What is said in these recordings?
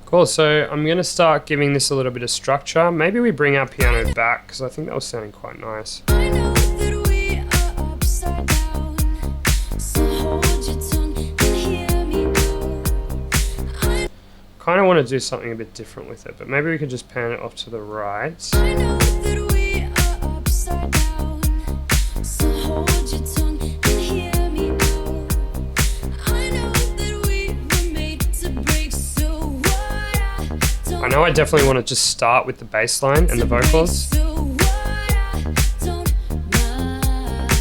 Cool, so I'm going to start giving this a little bit of structure. Maybe we bring our piano back, because I think that was sounding quite nice. I know that we are upside down, so hold your tongue and hear me now. Kind of want to do something a bit different with it, but maybe we could just pan it off to the right. I know that we are upside down, so hold your tongue and hear me now. I know that we were made to break, so what? I know I definitely want to just start with the bass line and the vocals,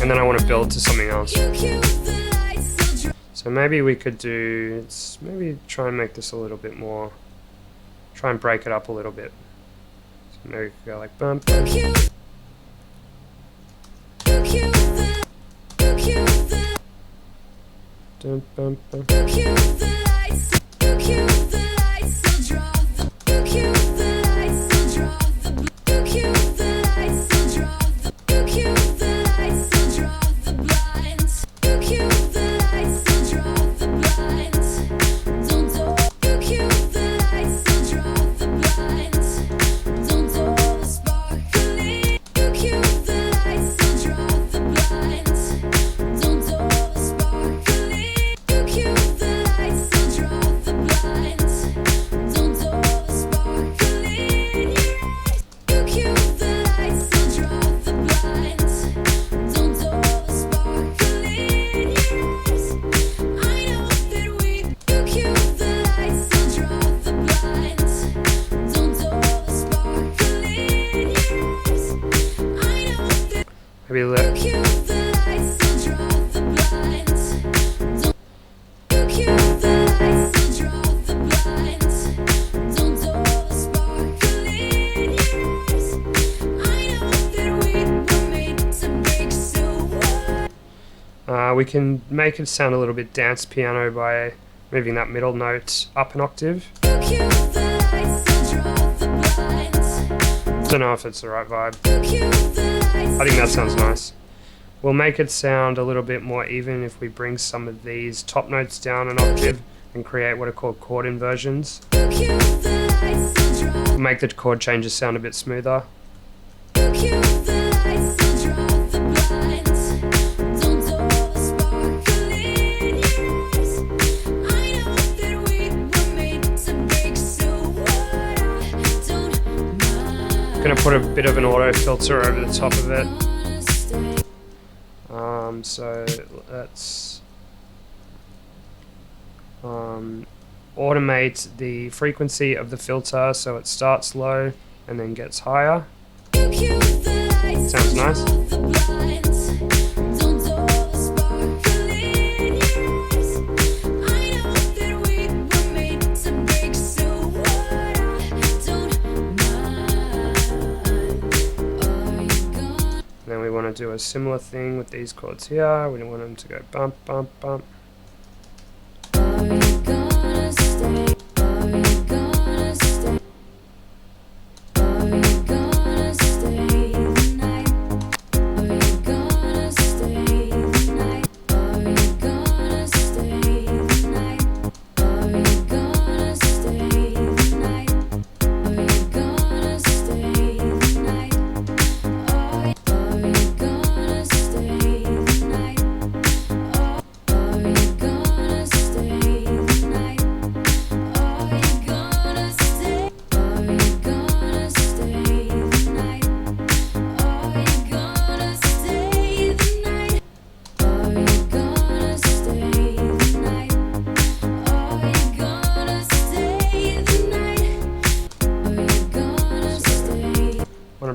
and then I want to build to something else. So maybe we could do, maybe try and make this a little bit more, try and break it up a little bit. So maybe we could go like bump, bump. Dun, bump, bump. Maybe let, we can make it sound a little bit dance piano by moving that middle note up an octave. Don't know if it's the right vibe. I think that sounds nice. We'll make it sound a little bit more even if we bring some of these top notes down an octave and create what are called chord inversions. Make the chord changes sound a bit smoother. Gonna put a bit of an auto filter over the top of it. So let's automate the frequency of the filter so it starts low and then gets higher. Sounds nice. Then we want to do a similar thing with these chords here. We don't want them to go bump, bump, bump.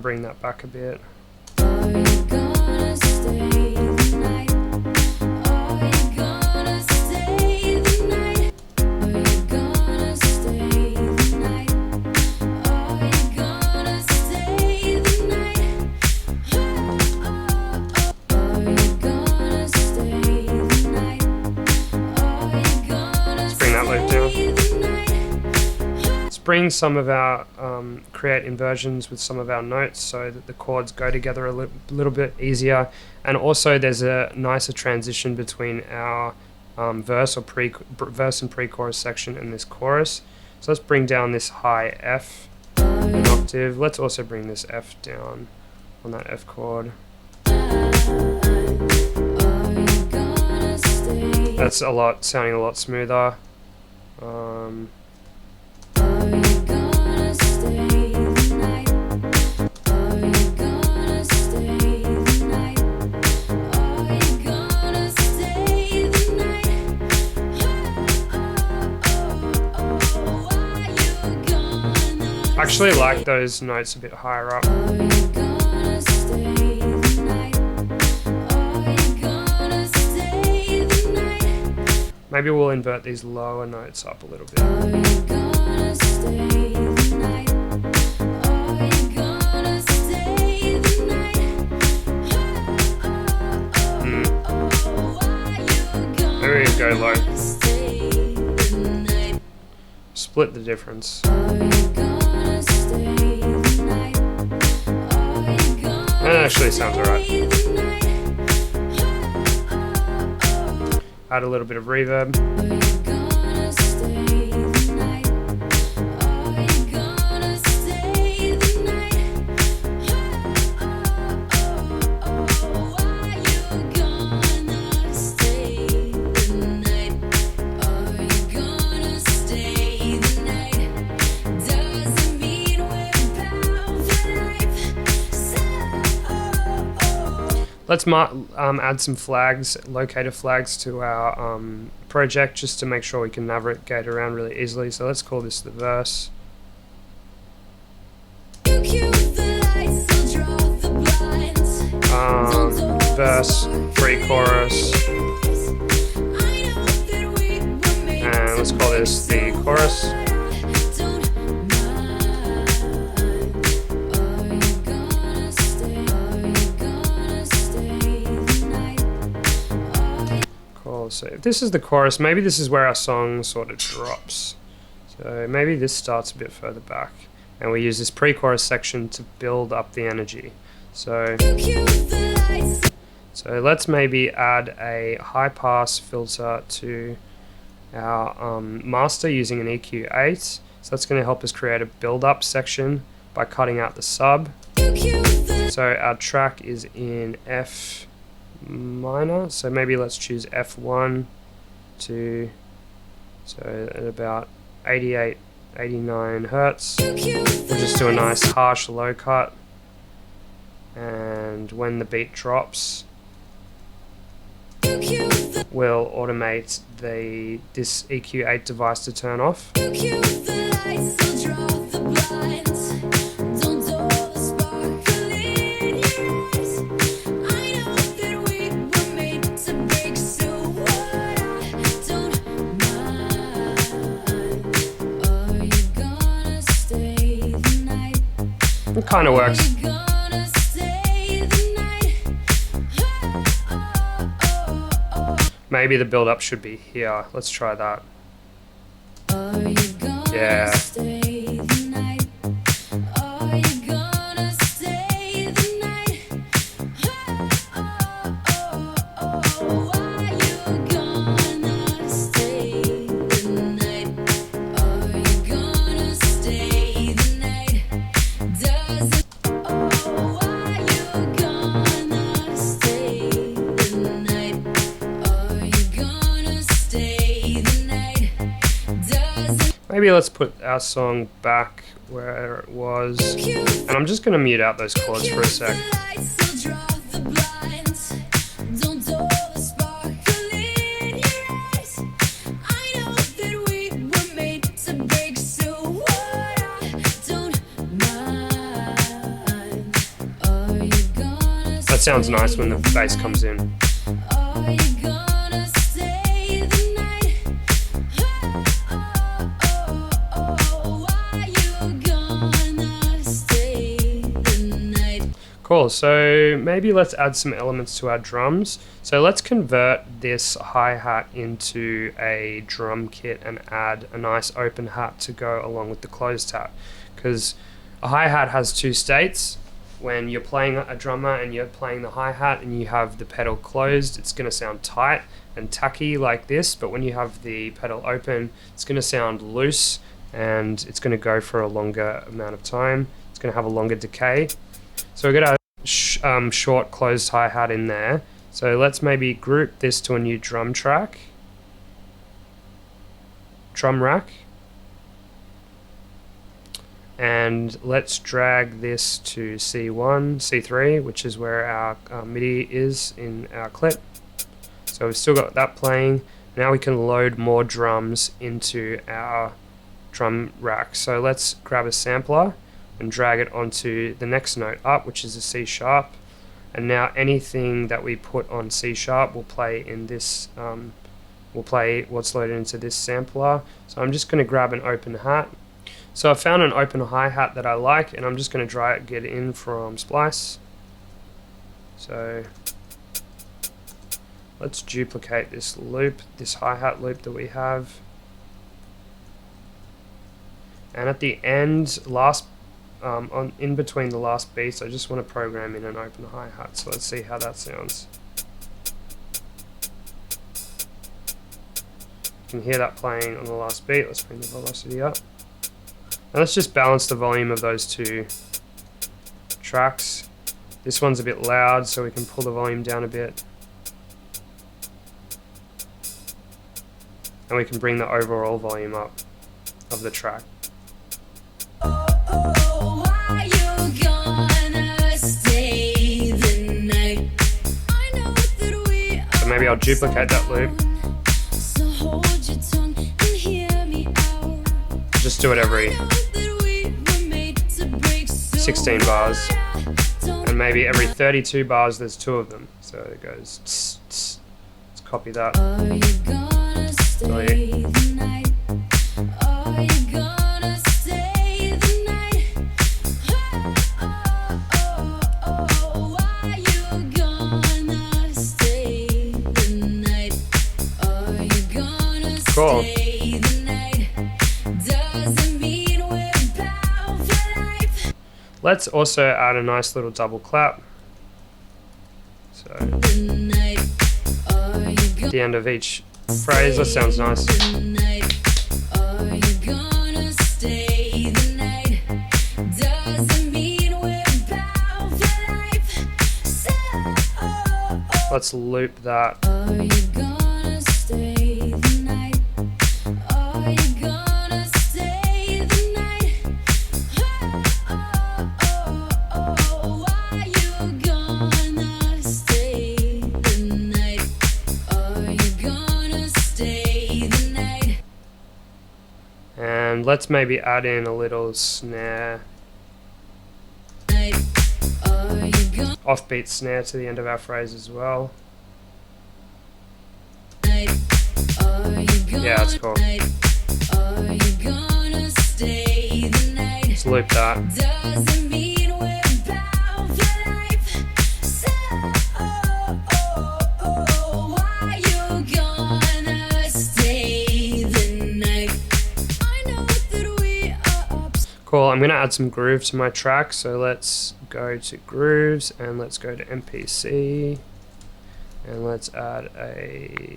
Bring that back a bit. Bring some of our, create inversions with some of our notes so that the chords go together a little bit easier, and also there's a nicer transition between our verse and pre-chorus section and this chorus. So let's bring down this high F an octave. Let's also bring this F down on that F chord. That's sounding a lot smoother. I actually like those notes a bit higher up. Maybe we'll invert these lower notes up a little bit. Maybe we go low. Split the difference. That actually sounds alright. Add a little bit of reverb. Let's add some flags, locator flags to our project just to make sure we can navigate around really easily. So let's call this the verse. Verse, pre-chorus. And let's call this the chorus. So if this is the chorus, maybe this is where our song sort of drops. So maybe this starts a bit further back. And we use this pre-chorus section to build up the energy. So let's maybe add a high-pass filter to our master using an EQ8. So that's going to help us create a build-up section by cutting out the sub. So our track is in F minor, so maybe let's choose F1 to, so at about 88, 89 hertz. We'll just do a nice harsh low cut, and when the beat drops, we'll automate this EQ8 device to turn off. It kind of works. Maybe the build-up should be here. Let's try that. Yeah. Maybe let's put our song back where it was. And I'm just going to mute out those chords for a sec. That sounds nice when the bass comes in. Cool, so maybe let's add some elements to our drums. So let's convert this hi-hat into a drum kit and add a nice open hat to go along with the closed hat. Because a hi-hat has two states. When you're playing a drummer and you're playing the hi-hat and you have the pedal closed, it's going to sound tight and tacky like this, but when you have the pedal open, it's going to sound loose and it's going to go for a longer amount of time. It's going to have a longer decay. So we're going to short closed hi-hat in there. So let's maybe group this to a new drum track. Drum rack. And let's drag this to C1, C3, which is where our MIDI is in our clip. So we've still got that playing. Now we can load more drums into our drum rack. So let's grab a sampler and drag it onto the next note up, which is a C sharp. And now anything that we put on C sharp will play in this, will play what's loaded into this sampler. So I'm just going to grab an open hat. So I found an open hi-hat that I like, and I'm just going to drag it in from Splice. So let's duplicate this loop, this hi-hat loop that we have. And at the end, in between the last beats, I just want to program in an open hi-hat. So let's see how that sounds. You can hear that playing on the last beat. Let's bring the velocity up. Now let's just balance the volume of those two tracks. This one's a bit loud, so we can pull the volume down a bit. And we can bring the overall volume up of the track. So maybe I'll duplicate that loop. Just do it every 16 bars, and maybe every 32 bars there's two of them, so it goes tss, tss. Let's copy that. Cool. Let's also add a nice little double clap. So at the end of each phrase, that sounds nice. Let's loop that. And let's maybe add in a little snare, offbeat snare to the end of our phrase as well. Yeah, that's cool. Let's loop that. Cool, I'm going to add some groove to my track, so let's go to grooves and let's go to MPC and let's add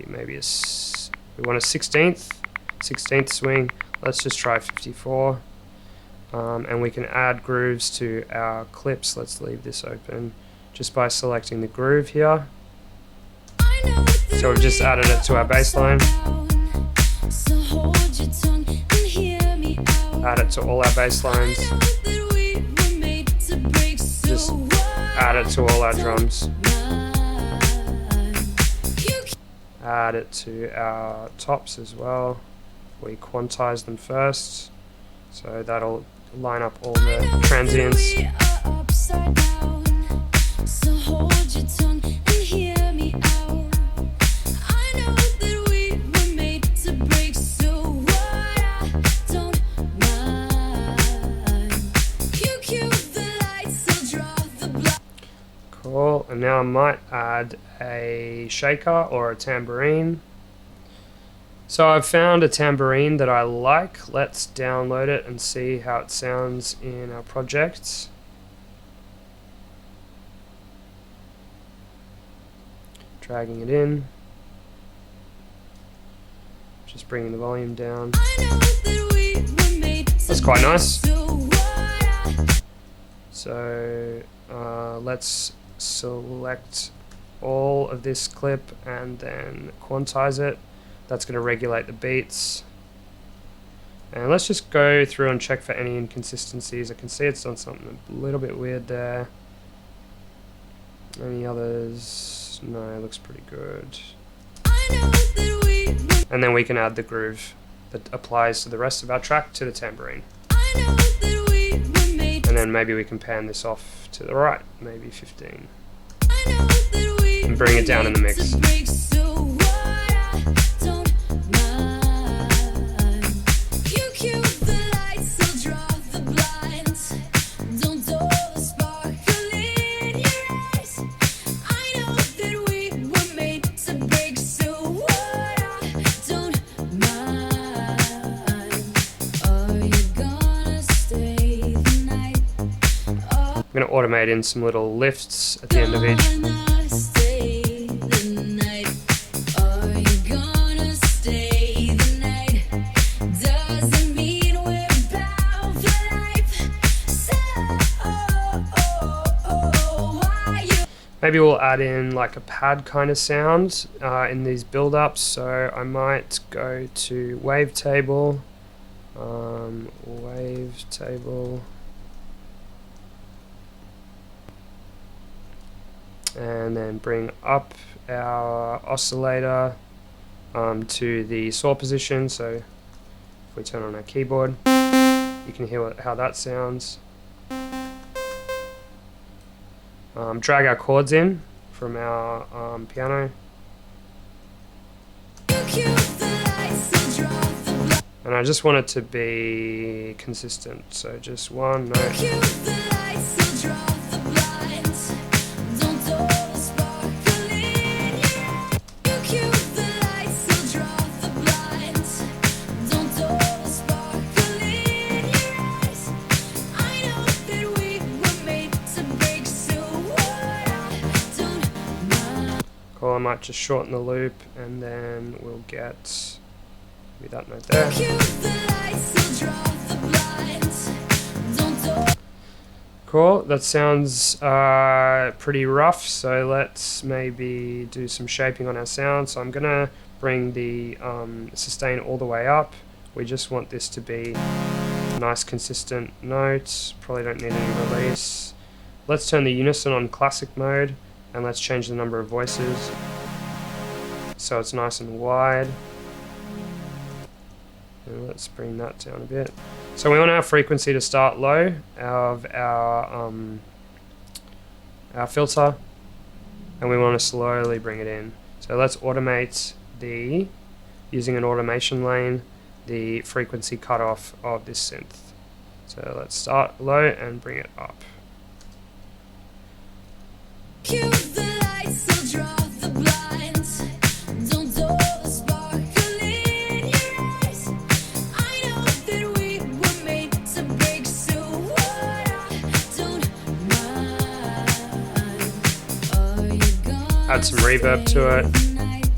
maybe we want a 16th swing. Let's just try 54, and we can add grooves to our clips. Let's leave this open just by selecting the groove here. So we've just added it to our bass line. Add it to all our bass lines. Just add it to all our drums. Add it to our tops as well. We quantize them first, so that'll line up all the transients. Cool, and now I might add a shaker or a tambourine. So I've found a tambourine that I like. Let's download it and see how it sounds in our projects. Dragging it in. Just bringing the volume down. That's quite nice. So what? So let's select all of this clip and then quantize it. That's going to regulate the beats. And let's just go through and check for any inconsistencies. I can see it's done something a little bit weird there. Any others? No, it looks pretty good. I know that we were And then we can add the groove that applies to the rest of our track to the tambourine. I know that we were made. And then maybe we can pan this off to the right, maybe 15. I know that we And bring it down in the were mix. made to break, so what? I don't mind. You cue the lights, I'll draw the blinds. Don't dull the sparkle in your eyes. I know that we were made to break, so what? I don't mind. Are you gonna stay the night? I'm going to automate in some little lifts at the end of each. Gonna stay the night? Are you gonna stay the night? Doesn't mean we're bound for life. So, why you? Maybe we'll add in like a pad kind of sound in these build-ups. So I might go to wavetable, wavetable, and then bring up our oscillator to the saw position. So if we turn on our keyboard, you can hear how that sounds. Drag our chords in from our piano, You cue the lights, I'll draw the blinds. and I just want it to be consistent, so just one note. Cue the lights, I'll draw the blinds. Don't dull the sparkle in your eyes. You cue the lights, I'll draw the blinds. Don't dull the sparkle in your eyes. I know that we were made to break, so what? I don't mind. Cool, I might just shorten the loop, and then we'll get maybe that note there. Cue the lights, I'll draw the blinds. Don't dull. Cool, that sounds pretty rough, so let's maybe do some shaping on our sound. So I'm gonna bring the sustain all the way up. We just want this to be a nice consistent note. Probably don't need any release. Let's turn the unison on classic mode, and let's change the number of voices so it's nice and wide. And let's bring that down a bit. So we want our frequency to start low of our filter, and we want to slowly bring it in. So let's automate using an automation lane, the frequency cutoff of this synth. So let's start low and bring it up. Cue the lights, I'll draw the blinds. Don't dull the sparkle in your eyes. I know that we were made to break, so what? I don't mind. Are you gonna Add some reverb to it. stay the night?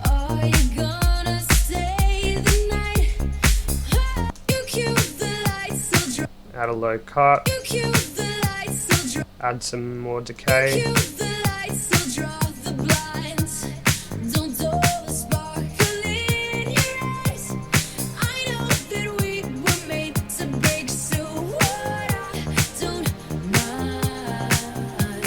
Are you gonna stay the night? You cue the lights, I'll draw. Add a low cut. You cue the lights, I'll draw. Add some more decay. Cue the lights, I'll draw the blinds. Don't dull the sparkle in your eyes. I know that we were made to break, so what? I don't mind.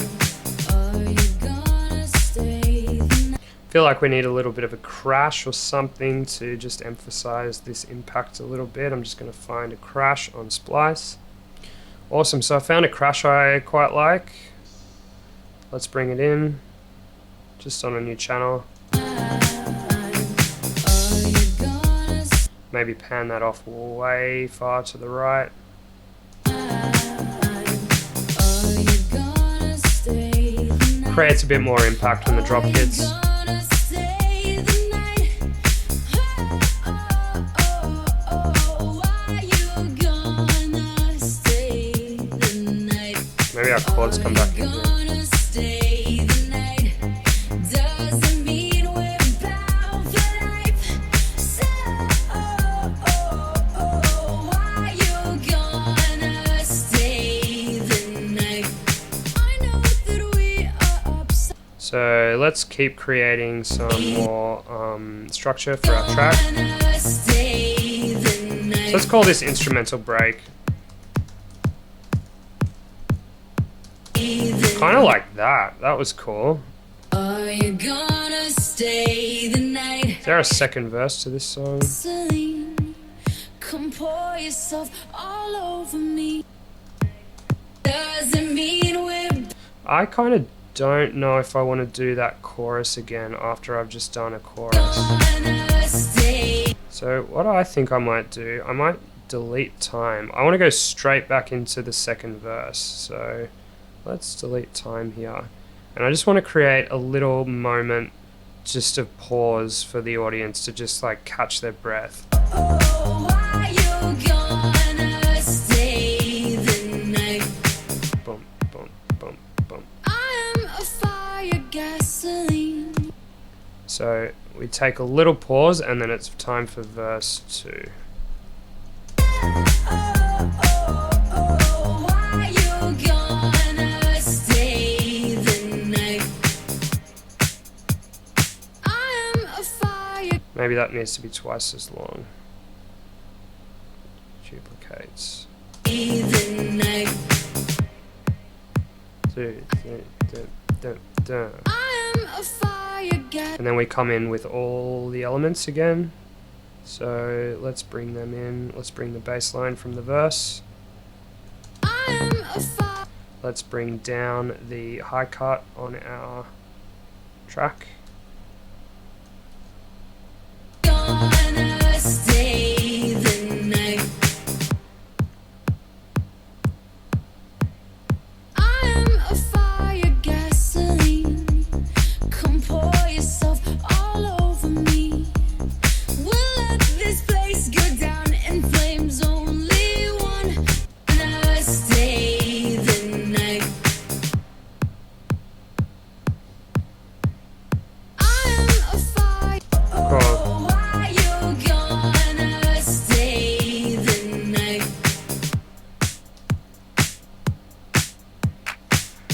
Are you gonna stay the night? Feel like we need a little bit of a crash or something to just emphasize this impact a little bit. I'm just going to find a crash on Splice. Awesome, so I found a crash I quite like. Let's bring it in, just on a new channel. Are you gonna Maybe pan that off way far to the right. Are you gonna stay the night? Creates a bit more impact when the drop hits. Gonna stay the night? Why you gonna stay the night? Maybe our chords come back in here. Gonna stay the night? Doesn't mean we're bound for life. So why you let's keep creating some more structure for our track. So let's call this instrumental break. Kind of like that. That was cool. Are you gonna stay the night? Is there a second verse to this song? Celine, come pour yourself all over me. Doesn't mean we're I kind of don't know if I want to do that chorus again after I've just done a chorus. gonna stay. So what I think I might do, I might delete time. I want to go straight back into the second verse. So let's delete time here. And I just want to create a little moment just of pause for the audience to just like catch their breath. Oh, why you gonna stay the night? Boom, boom, boom, boom. I'm a fire, gasoline. So we take a little pause and then it's time for verse 2. Oh, why you gonna stay the night? I'm a fire. Maybe that needs to be twice as long. Duplicates. The night. 2, 3, dun. I'm a fire, gas. And then we come in with all the elements again. So let's bring them in. Let's bring the bass line from the verse. I'm a fire. Let's bring down the high cut on our track. Gonna stay the night. I'm a fire, gasoline. Come pour yourself all over me. We'll let this place go down in flames. Only one gonna stay the night. I'm a fire. Cool. Why you gonna stay the night?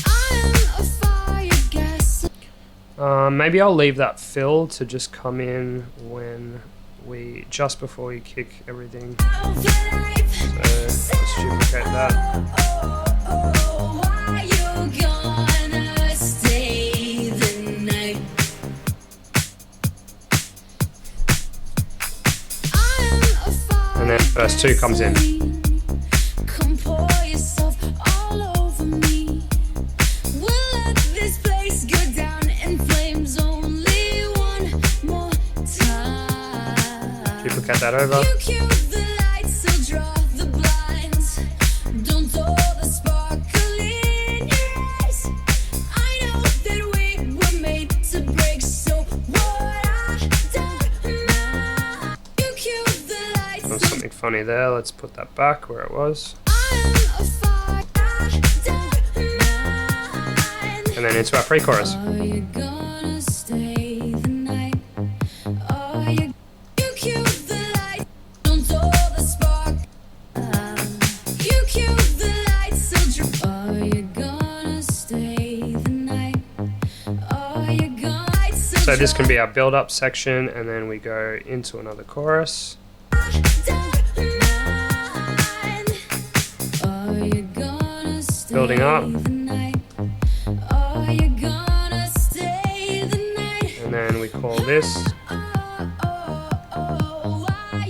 I'm a fire, gas. Maybe I'll leave that fill to just come in when we, just before we kick everything. So let's duplicate that. Why you gonna stay the night? I'm a fire, And then verse 2 comes in. come pour yourself all over me. We'll let this place go down in flames. Only one more time. Duplicate that over. You cue the lights, so draw the blinds. Don't throw the sparkle in your eyes. I know that we were made to break, so what I don't mind. You cue the lights, There's something funny there. Let's put that back where it was. I'm a fire, I don't mind. And then into our pre-chorus. Are you gonna stay the night? Are you cue the light? Don't throw the spark. You cue the lights, so are you gonna stay the night? Are you gonna So this can be our build-up section, and then we go into another chorus. Building up. Are you gonna stay the night? And then we call this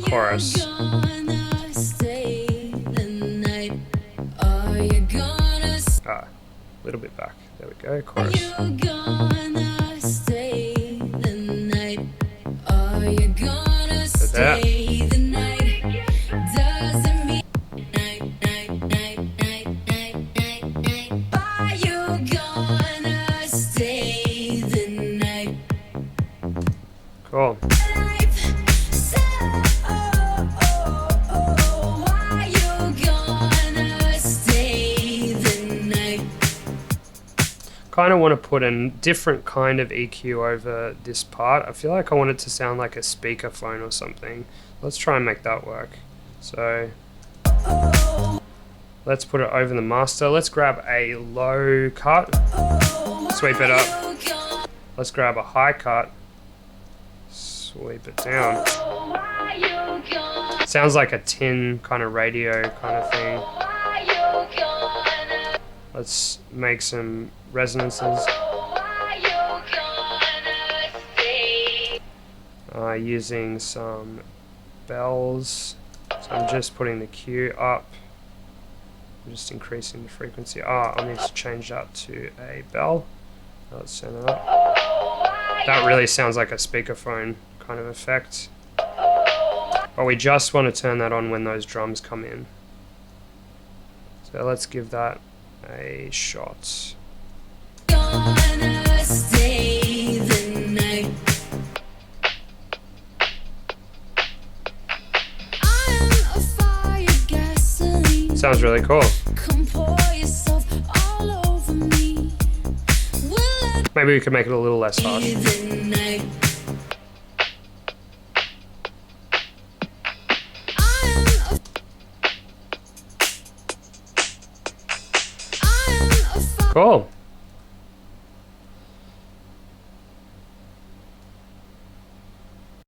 chorus. Ah, a little bit back. There we go, chorus. So there. Cool. Kind of want to put a different kind of EQ over this part. I feel like I want it to sound like a speakerphone or something. Let's try and make that work. So let's put it over the master. Let's grab a low cut, sweep it up, Let's grab a high cut. Sweep it down. Sounds like a tin kind of radio kind of thing. Let's make some resonances. Using some bells. So I'm just putting the Q up. I'm just increasing the frequency. I'll need to change that to a bell. Let's turn it up. That really sounds like a speakerphone kind of effect. But we just want to turn that on when those drums come in. So let's give that a shot. Gonna stay the night. I'm a fire, gasoline. Sounds really cool. Come pour yourself all over me. Will it Maybe we could make it a little less harsh. be the night? Cool.